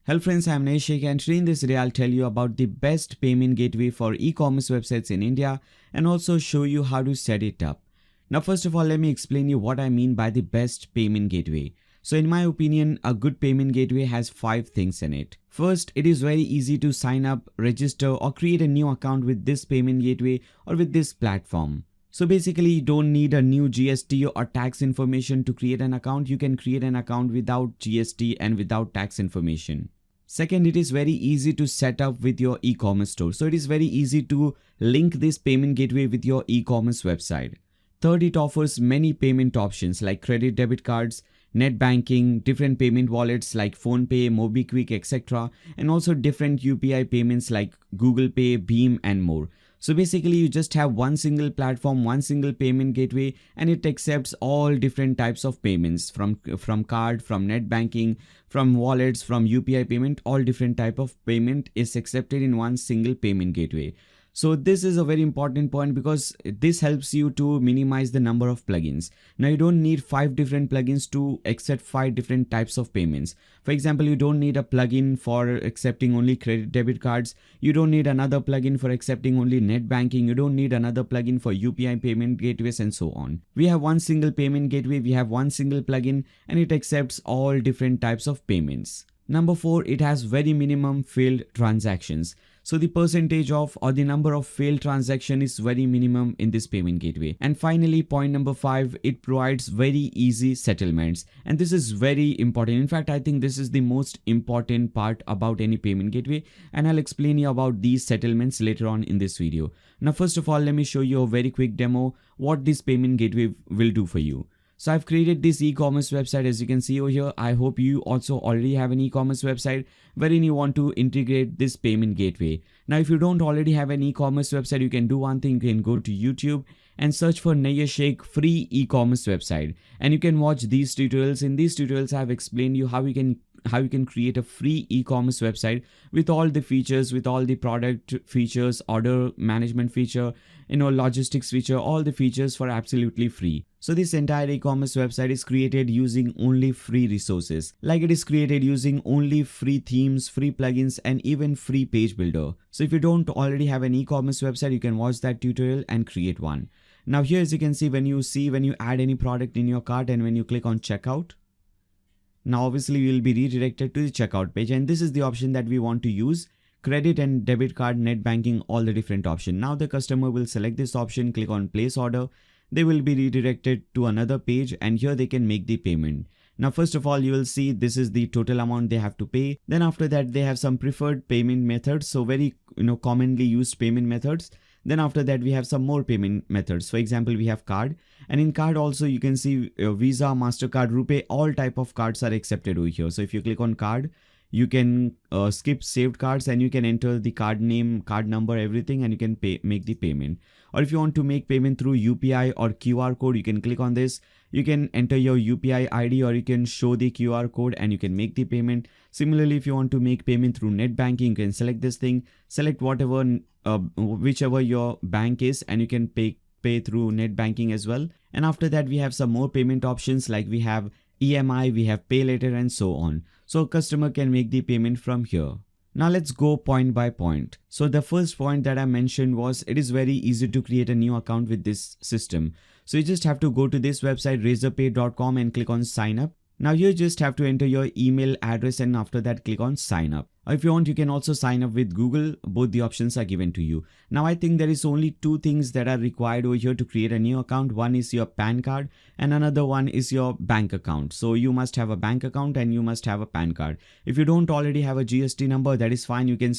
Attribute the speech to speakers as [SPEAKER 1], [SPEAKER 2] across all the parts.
[SPEAKER 1] Hello friends, I am Neshik and today in this video I'll tell you about the best payment gateway for e-commerce websites in India and also show you how to set it up. Now first of all, let me explain you what I mean by the best payment gateway. So in my opinion, a good payment gateway has 5 things in it. First, it is very easy to sign up, register or create a new account with this payment gateway or with this platform. So basically you don't need a new GST or tax information to create an account. You can create an account without GST and without tax information. Second, it is very easy to set up with your e-commerce store. So it is very easy to link this payment gateway with your e-commerce website. Third, it offers many payment options like credit, debit cards, net banking, different payment wallets like PhonePe, MobiKwik, etc. and also different UPI payments like Google Pay, Beam and more. So basically you just have one single platform, one single payment gateway and it accepts all different types of payments from card, from net banking, from wallets, from UPI payment, all different type of payment is accepted in one single payment gateway. So this is a very important point because this helps you to minimize the number of plugins. Now you don't need 5 different plugins to accept 5 different types of payments. For example, you don't need a plugin for accepting only credit debit cards. You don't need another plugin for accepting only net banking. You don't need another plugin for UPI payment gateways and so on. We have one single payment gateway. We have one single plugin and it accepts all different types of payments. Number 4, it has very minimum failed transactions. So the percentage of or the number of failed transaction is very minimum in this payment gateway. And finally, point number 5, it provides very easy settlements. And this is very important. In fact, I think this is the most important part about any payment gateway. And I'll explain you about these settlements later on in this video. Now, first of all, let me show you a very quick demo what this payment gateway will do for you. So I've created this e-commerce website as you can see over here. I hope you also already have an e-commerce website wherein you want to integrate this payment gateway. Now if you don't already have an e-commerce website, you can do one thing. You can go to YouTube and search for Neshik free e-commerce website and you can watch these tutorials. In these tutorials I have explained you how you can create a free e-commerce website with all the features, with all the product features, order management feature, logistics feature, all the features for absolutely free. So this entire e-commerce website is created using only free resources. Like it is created using only free themes, free plugins and even free page builder. So if you don't already have an e-commerce website, you can watch that tutorial and create one. Now here as you can see, when you add any product in your cart and when you click on checkout, now obviously you will be redirected to the checkout page and this is the option that we want to use. Credit and debit card, net banking, all the different options. Now the customer will select this option, click on place order. They will be redirected to another page and here they can make the payment. Now first of all, you will see this is the total amount they have to pay. Then after that they have some preferred payment methods. So very commonly used payment methods. Then after that we have some more payment methods. For example, we have card and in card also you can see Visa, MasterCard, RuPay, all type of cards are accepted over here. So if you click on card, you can skip saved cards and you can enter the card name, card number, everything and you can make the payment. Or if you want to make payment through UPI or QR code, you can click on this. You can enter your UPI ID or you can show the QR code and you can make the payment. Similarly, if you want to make payment through net banking, you can select this thing, select whichever your bank is and you can pay through net banking as well. And after that we have some more payment options like we have EMI, we have pay later and so on. So a customer can make the payment from here. Now let's go point by point. So the first point that I mentioned was it is very easy to create a new account with this system. So you just have to go to this website razorpay.com and click on sign up. Now you just have to enter your email address and after that click on sign up. Or if you want, you can also sign up with Google. Both the options are given to you. Now I think there is only 2 things that are required over here to create a new account. One is your PAN card and another one is your bank account. So you must have a bank account and you must have a PAN card. If you don't already have a GST number, that is fine. You can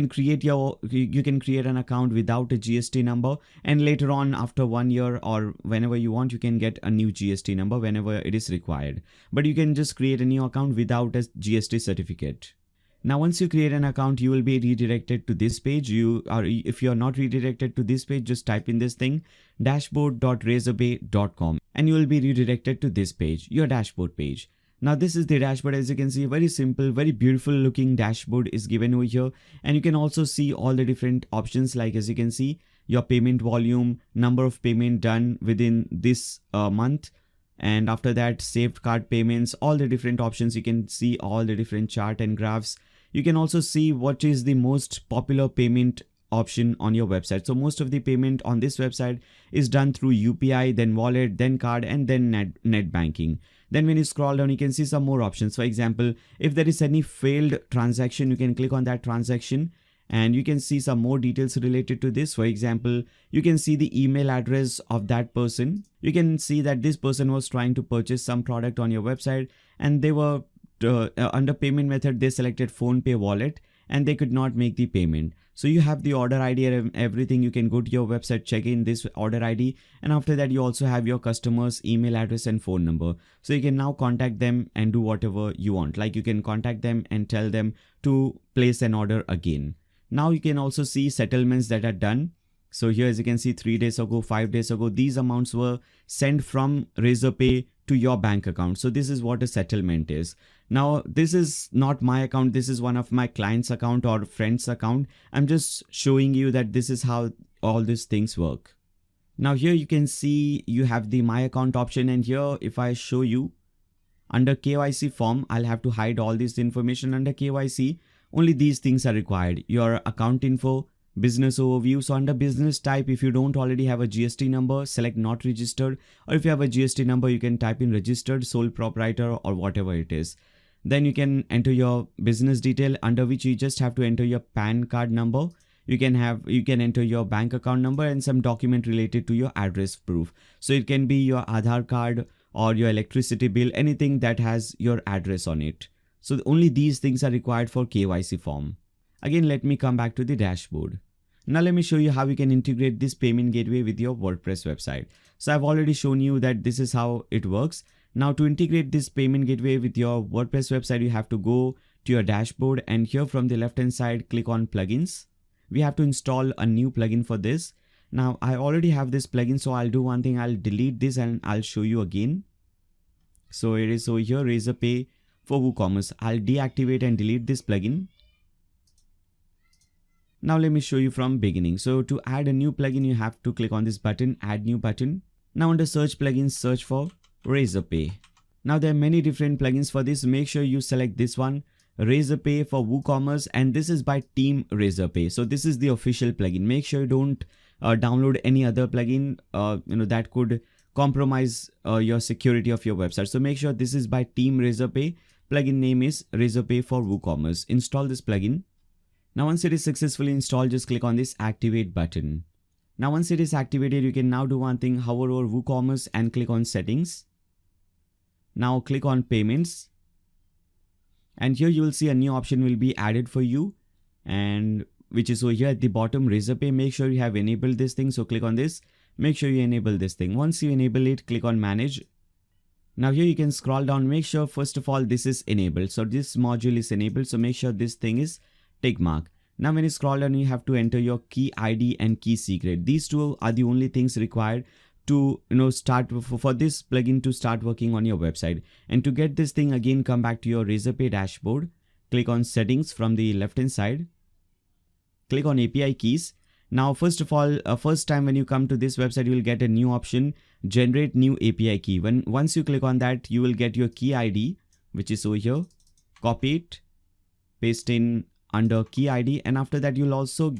[SPEAKER 1] create an account without a GST number and later on after 1 year or whenever you want, you can get a new GST number whenever it is required. But you can just create a new account without a GST certificate. Now once you create an account, you will be redirected to this page. If you are not redirected to this page, just type in this thing dashboard.razorpay.com and you will be redirected to this page, your dashboard page. Now this is the dashboard. As you can see, very simple, very beautiful looking dashboard is given over here and you can also see all the different options like as you can see your payment volume, number of payment done within this month, And after that, saved card payments, all the different options. You can see all the different chart and graphs. You can also see what is the most popular payment option on your website. So most of the payment on this website is done through UPI, then wallet, then card, and then net banking. Then when you scroll down, you can see some more options. For example, if there is any failed transaction, you can click on that transaction and you can see some more details related to this. For example, you can see the email address of that person. You can see that this person was trying to purchase some product on your website, and they were under payment method, they selected PhonePe wallet and they could not make the payment. So you have the order ID and everything. You can go to your website, check in this order ID, and after that you also have your customer's email address and phone number. So you can now contact them and do whatever you want. Like you can contact them and tell them to place an order again. Now you can also see settlements that are done. So here, as you can see, 3 days ago, 5 days ago, these amounts were sent from Razorpay to your bank account. So this is what a settlement is. Now, this is not my account. This is one of my client's account or friend's account. I'm just showing you that this is how all these things work. Now here you can see you have the my account option, and here if I show you under KYC form, I'll have to hide all this information. Under KYC, only these things are required: your account info, business overview. So under business type, if you don't already have a GST number, select not registered, or if you have a GST number, you can type in registered, sole proprietor, or whatever it is. Then you can enter your business detail, under which you just have to enter your PAN card number. You can enter your bank account number and some document related to your address proof. So it can be your Aadhaar card or your electricity bill, anything that has your address on it. So only these things are required for KYC form. Again, let me come back to the dashboard. Now let me show you how you can integrate this payment gateway with your WordPress website. So I've already shown you that this is how it works. Now to integrate this payment gateway with your WordPress website, you have to go to your dashboard, and here from the left hand side, click on plugins. We have to install a new plugin for this. Now I already have this plugin, so I'll do one thing. I'll delete this and I'll show you again. So it is over here, Razorpay for WooCommerce. I'll deactivate and delete this plugin. Now let me show you from beginning. So to add a new plugin, you have to click on this button, add new button. Now under search plugins, search for Razorpay. Now there are many different plugins for this. Make sure you select this one, Razorpay for WooCommerce, and this is by Team Razorpay. So this is the official plugin. Make sure you don't download any other plugin that could compromise your security of your website. So make sure this is by Team Razorpay. Plugin name is Razorpay for WooCommerce. Install this plugin. Now once it is successfully installed, just click on this activate button. Now once it is activated, you can now do one thing: hover over WooCommerce and click on settings. Now click on payments, and here you will see a new option will be added for you, and which is over here at the bottom, Razorpay. Make sure you have enabled this thing. So click on this, make sure you enable this thing. Once you enable it, click on manage. Now here you can scroll down, make sure first of all this is enabled. So this module is enabled, so make sure this thing is tick mark. Now when you scroll down, you have to enter your key ID and key secret. These two are the only things required to start for this plugin to start working on your website. And to get this thing, again come back to your Razorpay dashboard, click on settings from the left hand side, click on API keys. Now first of all, first time when you come to this website, you will get a new option, generate new API key. Once you click on that, you will get your key ID, which is over here. Copy it, paste in under key ID, and after that you'll also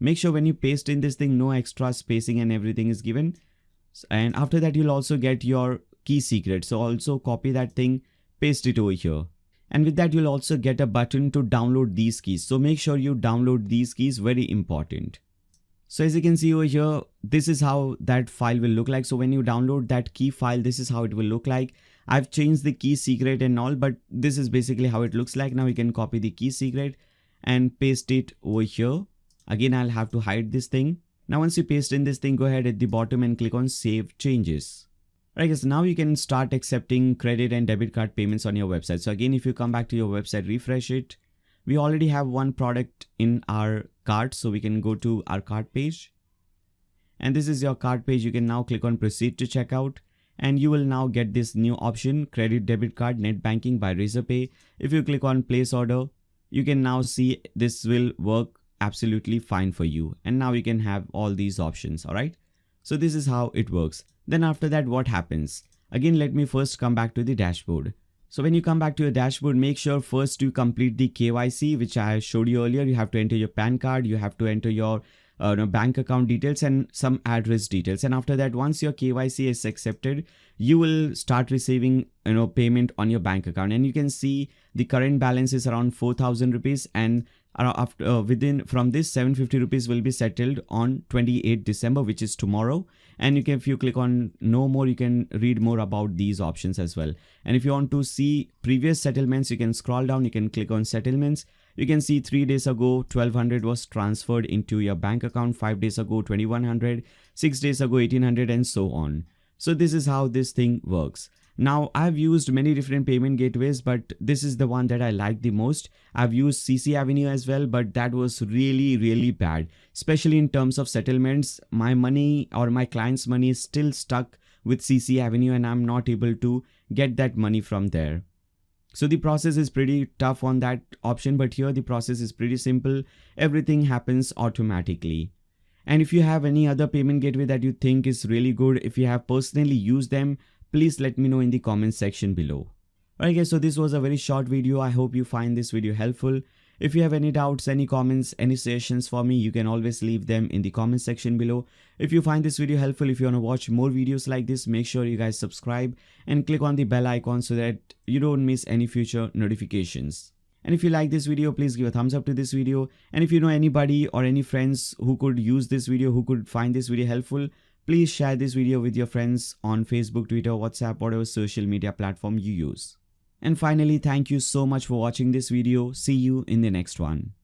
[SPEAKER 1] make sure when you paste in this thing, no extra spacing and everything is given. And after that you'll also get your key secret. So also copy that thing, paste it over here. And with that, you'll also get a button to download these keys. So make sure you download these keys, very important. So as you can see over here, this is how that file will look like. So when you download that key file, this is how it will look like. I've changed the key secret and all, but this is basically how it looks like. Now you can copy the key secret and paste it over here. Again, I'll have to hide this thing. Now once you paste in this thing, go ahead at the bottom and click on save changes. Alright guys, now you can start accepting credit and debit card payments on your website. So again, if you come back to your website, refresh it. We already have one product in our cart, so we can go to our cart page. And this is your cart page. You can now click on proceed to checkout, and you will now get this new option, credit, debit card, net banking by Razorpay. If you click on place order, you can now see this will work absolutely fine for you. And now you can have all these options. All right. So this is how it works. Then after that, what happens? Again, let me first come back to the dashboard. So when you come back to your dashboard, make sure first to complete the KYC, which I showed you earlier. You have to enter your PAN card, you have to enter your bank account details and some address details. And after that, once your KYC is accepted, you will start receiving payment on your bank account. And you can see the current balance is around 4,000 rupees, and from this 750 rupees will be settled on 28 December, which is tomorrow. And if you click on know more, you can read more about these options as well. And if you want to see previous settlements, you can scroll down, you can click on settlements. You can see 3 days ago 1200 was transferred into your bank account, 5 days ago 2100, 6 days ago 1800, and so on. So this is how this thing works. Now, I've used many different payment gateways, but this is the one that I like the most. I've used CC Avenue as well, but that was really bad, especially in terms of settlements. My money or my client's money is still stuck with CC Avenue, and I'm not able to get that money from there. So the process is pretty tough on that option, but here the process is pretty simple. Everything happens automatically. And if you have any other payment gateway that you think is really good, if you have personally used them, please let me know in the comment section below. Alright guys, so this was a very short video. I hope you find this video helpful. If you have any doubts, any comments, any suggestions for me, you can always leave them in the comment section below. If you find this video helpful, if you want to watch more videos like this, make sure you guys subscribe and click on the bell icon so that you don't miss any future notifications. And if you like this video, please give a thumbs up to this video. And if you know anybody or any friends who could use this video, who could find this video helpful, please share this video with your friends on Facebook, Twitter, WhatsApp, whatever social media platform you use. And finally, thank you so much for watching this video. See you in the next one.